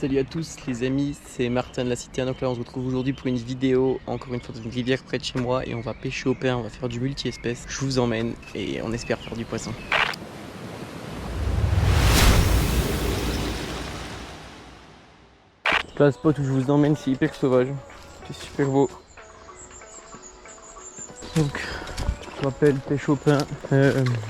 Salut à tous les amis, c'est Martin de la Cité. Donc là on se retrouve aujourd'hui pour une vidéo, encore une fois dans une rivière près de chez moi, et on va pêcher au pain, on va faire du multi-espèces. Je vous emmène et on espère faire du poisson. Là, le spot où je vous emmène, c'est hyper sauvage, c'est super beau. Donc je rappelle, pêche au pain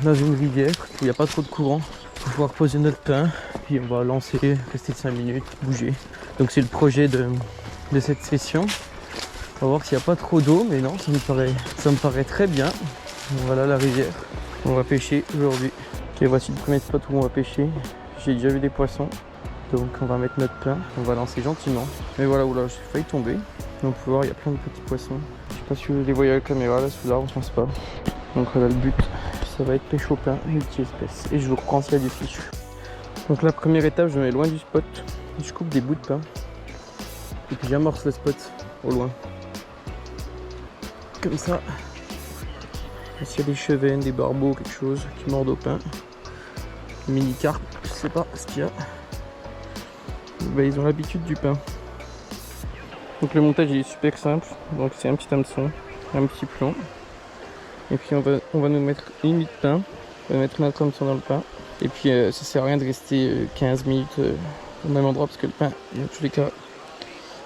dans une rivière où il n'y a pas trop de courant pour pouvoir poser notre pain, puis on va lancer, rester 5 minutes, bouger. Donc c'est le projet de cette session. On va voir s'il n'y a pas trop d'eau, mais non, ça me paraît très bien. Voilà la rivière, on va pêcher aujourd'hui. Ok, voici le premier spot où on va pêcher. J'ai déjà vu des poissons, donc on va mettre notre pain, on va lancer gentiment. Mais voilà, oula, j'ai failli tomber. Donc vous pouvez voir, il y a plein de petits poissons. Je sais pas si vous les voyez à la caméra, là sous l'arbre, je pense pas. Donc voilà, le but, ça va être pêche au pain, multi-espèces. Et je vous reprends s'il y a du fiche. Donc la première étape, je me mets loin du spot. Je coupe des bouts de pain. Et puis j'amorce le spot au loin. Comme ça. S'il y a des chevennes, des barbeaux, quelque chose qui mordent au pain. Mini carpe, je sais pas ce qu'il y a. Ben, ils ont l'habitude du pain. Donc le montage il est super simple. Donc c'est un petit hameçon, un petit plomb. Et puis on va nous mettre une minute de pain. On va mettre notre hameçon dans le pain. Et puis ça sert à rien de rester 15 minutes au même endroit parce que le pain, dans tous les cas,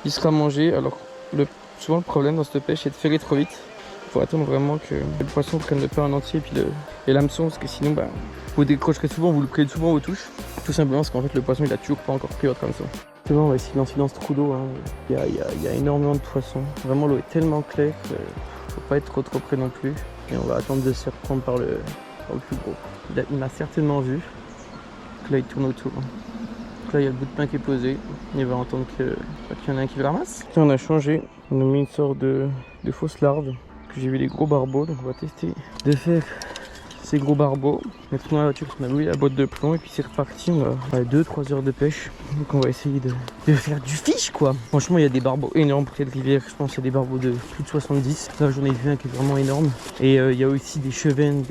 il sera mangé. Alors souvent le problème dans cette pêche c'est de ferrer trop vite. Il faut attendre vraiment que le poisson prenne le pain en entier et l'hameçon, parce que sinon bah, vous décrocherez souvent, vous le prenez souvent aux touches. Tout simplement parce qu'en fait le poisson il a toujours pas encore pris votre hameçon. C'est bon, on va essayer de lancer dans ce trou d'eau. Hein. Il y a énormément de poissons. Vraiment l'eau est tellement claire qu'il ne faut pas être trop près non plus. Et on va attendre de se reprendre par le plus gros. Il m'a certainement vu. Donc là il tourne autour. Donc là il y a le bout de pain qui est posé. Il va entendre qu'il y en a un qui le ramasse. Là, on a changé. On a mis une sorte de fausse larve. J'ai vu les gros barbeaux, donc on va tester de faire ces gros barbeaux. Mettre dans la voiture, on a loué la boîte de plomb et puis c'est reparti. On a 2-3 heures de pêche. Donc on va essayer de faire du fish quoi. Franchement il y a des barbeaux énormes pour cette rivière. Je pense qu'il y a des barbeaux de plus de 70. Là j'en ai vu un qui est vraiment énorme. Et il y a aussi des chevennes.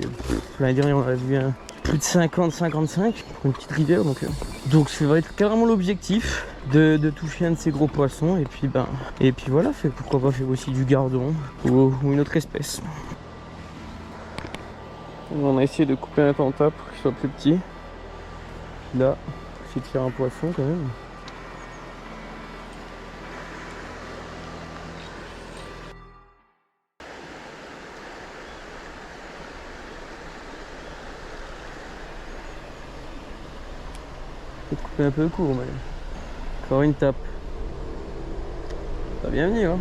L'année dernière on a vu un plus de 50-55 pour une petite rivière. Donc ça va être carrément l'objectif de toucher un de ces gros poissons. Et puis voilà, pourquoi pas faire aussi du gardon ou une autre espèce. On a essayé de couper un tenta pour qu'il soit plus petit. Là, essayer de faire un poisson quand même. Peut-être couper un peu court, mais encore une tape. Ça va bien venir, hein.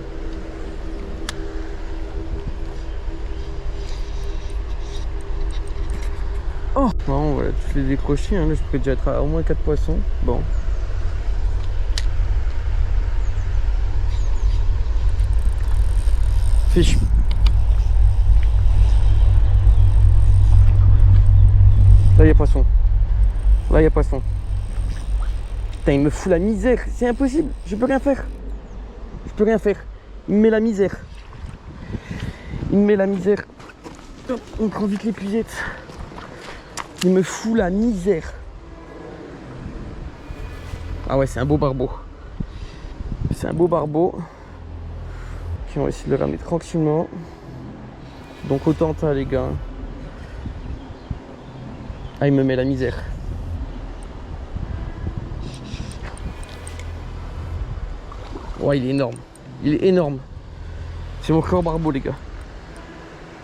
Oh bon, on va tous les décrocher, hein. Là, je pourrais déjà être à au moins 4 poissons. Bon. Fiche. Là, il y a poisson. Là, il y a poisson. Putain, il me fout la misère. C'est impossible. Je peux rien faire. Je peux rien faire. Il me met la misère. Il me met la misère. On prend vite l'épuisette. Il me fout la misère. Ah ouais, c'est un beau barbeau. C'est un beau barbeau. Ok, on va essayer de le ramener tranquillement. Donc au tenta les gars. Ah, il me met la misère. Ouais, il est énorme. Il est énorme. C'est mon record barbeau les gars.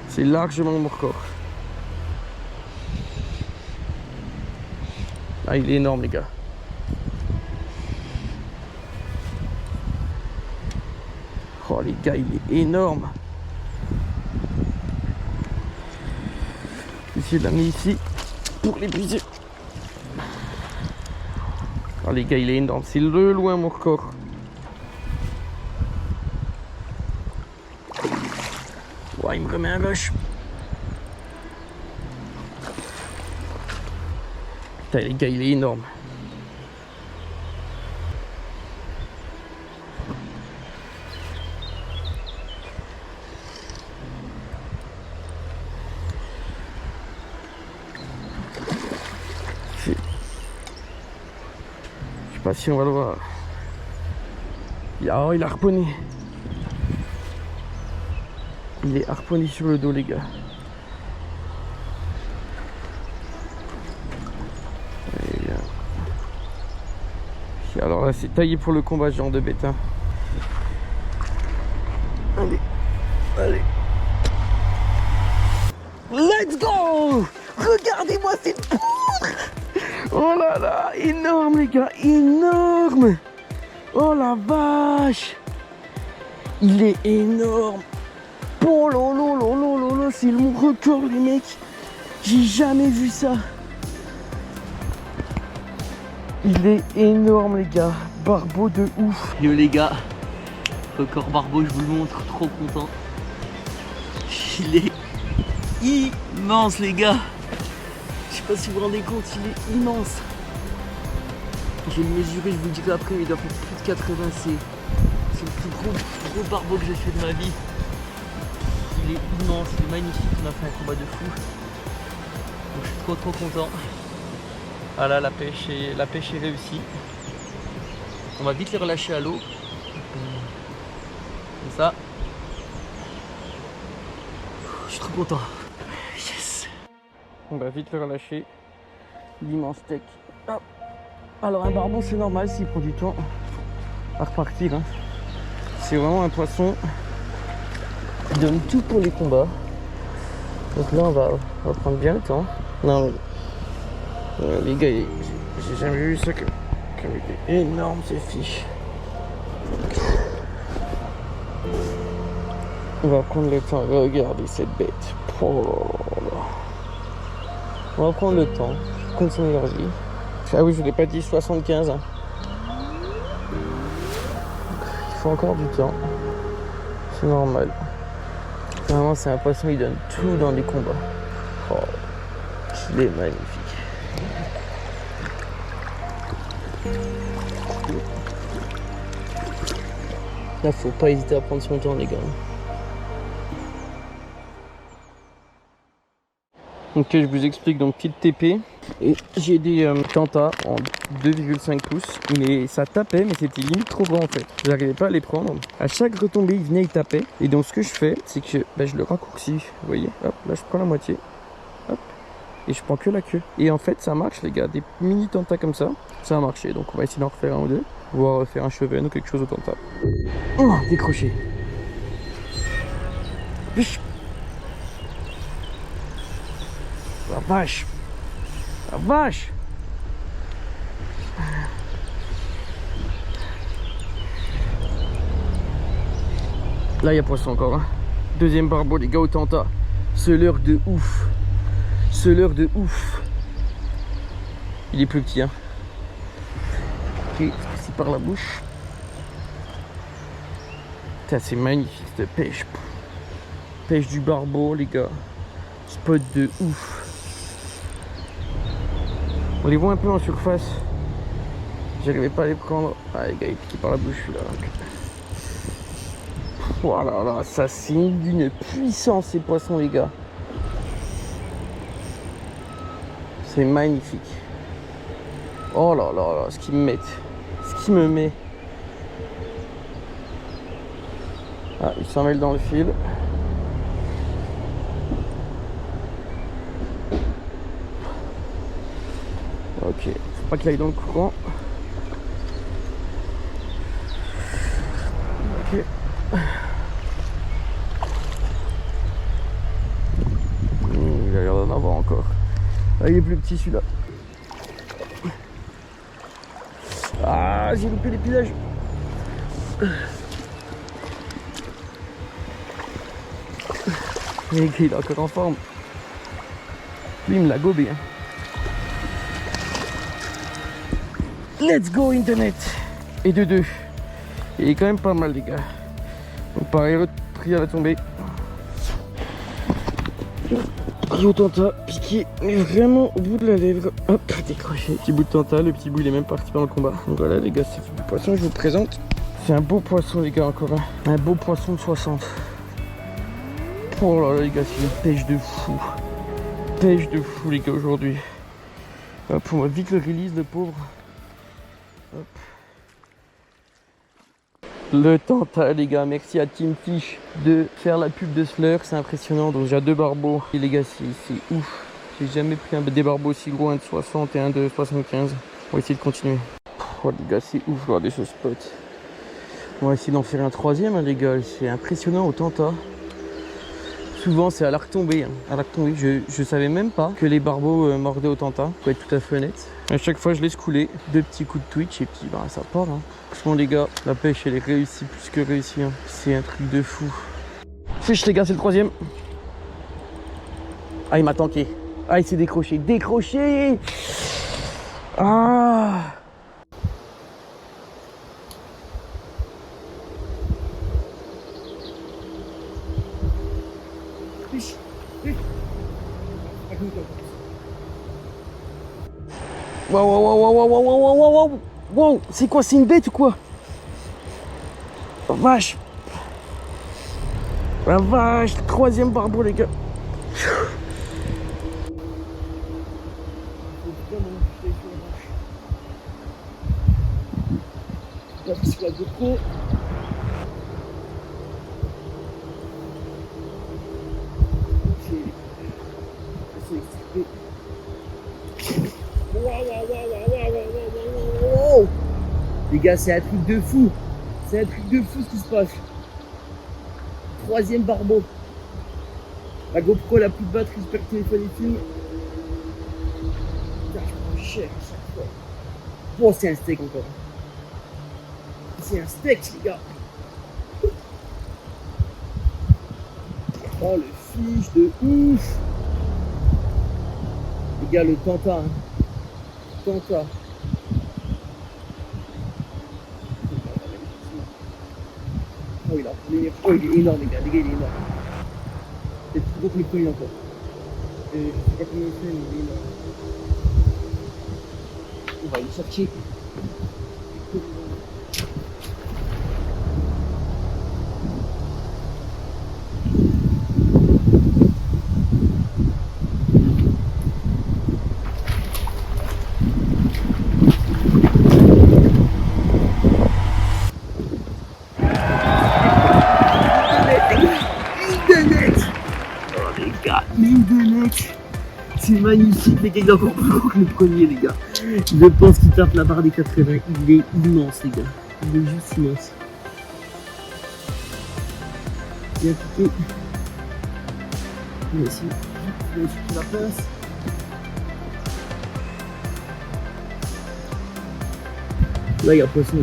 C'est largement mon record. Ah, il est énorme les gars. Oh les gars, il est énorme. Je vais essayer de l'amener ici pour l'épuiser. Oh les gars, il est énorme. C'est le loin mon record. Ouais, il me remet un gauche. Putain les gars, il est énorme. Je sais pas si on va le voir. Oh, il a harponné. Il est harponné sur le dos, les gars. Et alors là, c'est taillé pour le combat, ce genre de bête. Hein. Allez, allez. Let's go! Regardez-moi cette poudre! Oh là là, énorme les gars, énorme! Oh la vache! Il est énorme! Oh lolo, c'est mon record les mecs! J'ai jamais vu ça! Il est énorme les gars, barbeau de ouf! Yo les gars, record barbeau, je vous le montre, trop content! Il est immense les gars! Je sais pas si vous vous rendez compte, il est immense! Je vais le mesurer, je vous le dirai après, mais il doit faire plus de 80 c. C'est le plus gros barbeau que j'ai fait de ma vie. Il est immense, il est magnifique, on a fait un combat de fou. Donc je suis trop content. Voilà, la pêche est réussie. On va vite les relâcher à l'eau. Comme ça. Je suis trop content. Yes. On va vite le relâcher. L'immense steak. Hop. Alors un barbeau c'est normal s'il prend du temps à repartir. Hein. C'est vraiment un poisson qui donne tout pour les combats. Donc là on va prendre bien le temps. Non mais les gars, j'ai jamais vu ça comme il est énorme ces fiches. On va prendre le temps, regardez cette bête. Oh là là. On va prendre le temps, compte son énergie. Ah oui, je vous l'ai pas dit, 75. Hein. Il faut encore du temps. C'est normal. Vraiment, c'est un poisson, il donne tout dans les combats. Oh, il est magnifique. Là, faut pas hésiter à prendre son temps, les gars. Ok, je vous explique, donc petite TP. Et j'ai des tantas en 2,5 pouces. Mais ça tapait, mais c'était limite trop grand en fait. J'arrivais pas à les prendre. À chaque retombée, il venait, il tapait. Et donc ce que je fais, c'est que je le raccourcis. Vous voyez, hop, là je prends la moitié. Hop. Et je prends que la queue. Et en fait, ça marche, les gars. Des mini tantas comme ça, ça a marché. Donc on va essayer d'en refaire un ou deux. Voire faire un cheven ou quelque chose au tanta. Oh, décroché. Biche. La vache! La vache! Là, il y a poisson encore. Hein. Deuxième barbeau, les gars, au tanta. Seuleur de ouf. Seuleur de ouf. Il est plus petit. Hein. Ok, c'est par la bouche. C'est magnifique cette pêche. Pêche du barbeau, les gars. Spot de ouf. On les voit un peu en surface. J'arrivais pas à les prendre. Ah les gars, il piqué par la bouche là. Voilà, là, ça c'est d'une puissance ces poissons les gars. C'est magnifique. Oh là là là, ce qu'ils me mettent. Ce qu'ils me met. Ah, il s'en mêle dans le fil. Ok, faut pas qu'il aille dans le courant. Ok. Il a l'air d'en avoir encore. Ah, il est plus petit celui-là. Ah, j'ai loupé l'épilage. Il est encore en forme. Lui, il me l'a gobé. Hein. Let's go internet. Et de deux. Il est quand même pas mal les gars. Donc pareil, repris à la tombée. Yo tanta, piqué, mais vraiment au bout de la lèvre. Hop, décroché. Petit bout de tanta, le petit bout il est même parti pendant le combat. Donc voilà les gars, c'est le poisson que je vous présente. C'est un beau poisson les gars encore. Hein. Un beau poisson de 60. Oh là là les gars, c'est une pêche de fou. Pêche de fou les gars aujourd'hui. Hop, on va vite le release le pauvre. Hop. Le Tanta les gars, merci à Team Fish de faire la pub de ce leurre, c'est impressionnant. Donc j'ai 2 barbeaux et les gars c'est ouf. J'ai jamais pris des barbeaux aussi gros, un de 60 et un de 75. On va essayer de continuer. Oh les gars c'est ouf, regardez ce spot. On va essayer d'en faire un 3e hein, les gars, c'est impressionnant au Tanta. Souvent c'est à l'arc tombé, hein. À l'arc tombé. Je savais même pas que les barbeaux mordaient au Tanta, pour être tout à fait honnête. À chaque fois je laisse couler, 2 petits coups de twitch et puis bah, ça part. Hein. Franchement les gars, la pêche elle est réussie plus que réussie. Hein. C'est un truc de fou. Fiche les gars, c'est le 3e. Ah il m'a tanké. Ah il s'est décroché. Décroché. Ah. Wow, wow, wow, wow, wow, wow, wow, wow, wow, c'est quoi, c'est une bête ou quoi? Oh, vache. La vache, 3e barbeau les gars. Sur la GoPro. Les gars, c'est un truc de fou. C'est un truc de fou ce qui se passe. 3e barbeau. La GoPro, la plus de batterie, j'espère que le téléphone est film. Putain, je prends cher à chaque fois. Bon, c'est un steak encore. C'est un steak, les gars. Oh, le fiche de ouf. Les gars, le Tanta. Hein. Tanta. Oh, il est énorme, les gars, il est énorme. C'est plus gros que le premier encore. Je sais pas combien il fait, mais il est énorme. On va aller chercher. Ligne de net. C'est magnifique les gars, il est encore plus gros que le premier les gars. Je pense qu'il tape la barre des 80, il est immense les gars. Il est juste immense. Bien piqué. On va essayer de la place. Là il y a poisson là.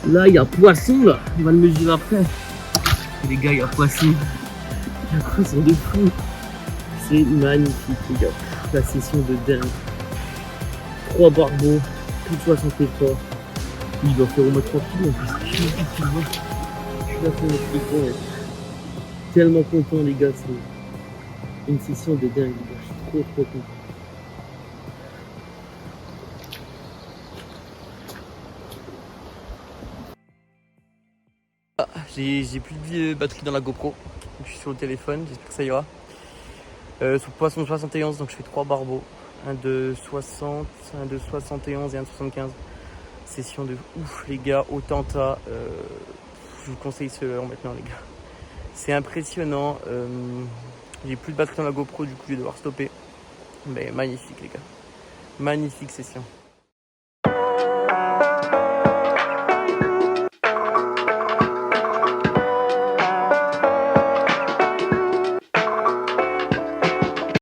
Là il y a poisson là. On va le mesurer après. Et les gars il y a poisson. Il y a poisson de fou. C'est magnifique les gars. La session de dingue. 3 barbeaux, plus de 60 efforts. Il doit faire au moins 3 kilos en plus. Je suis là pour notre micro. Tellement content les gars. C'est une session de dingue les gars. Je suis trop content. Ah, j'ai plus de batterie dans la GoPro. Je suis sur le téléphone, j'espère que ça ira. Sur poisson 71, donc je fais 3 barbeaux. Un de 60, un de 71 et un de 75. Session de ouf les gars, au Tanta. Je vous conseille ce leurre maintenant les gars. C'est impressionnant. J'ai plus de batterie dans la GoPro, du coup je vais devoir stopper. Mais magnifique les gars. Magnifique session.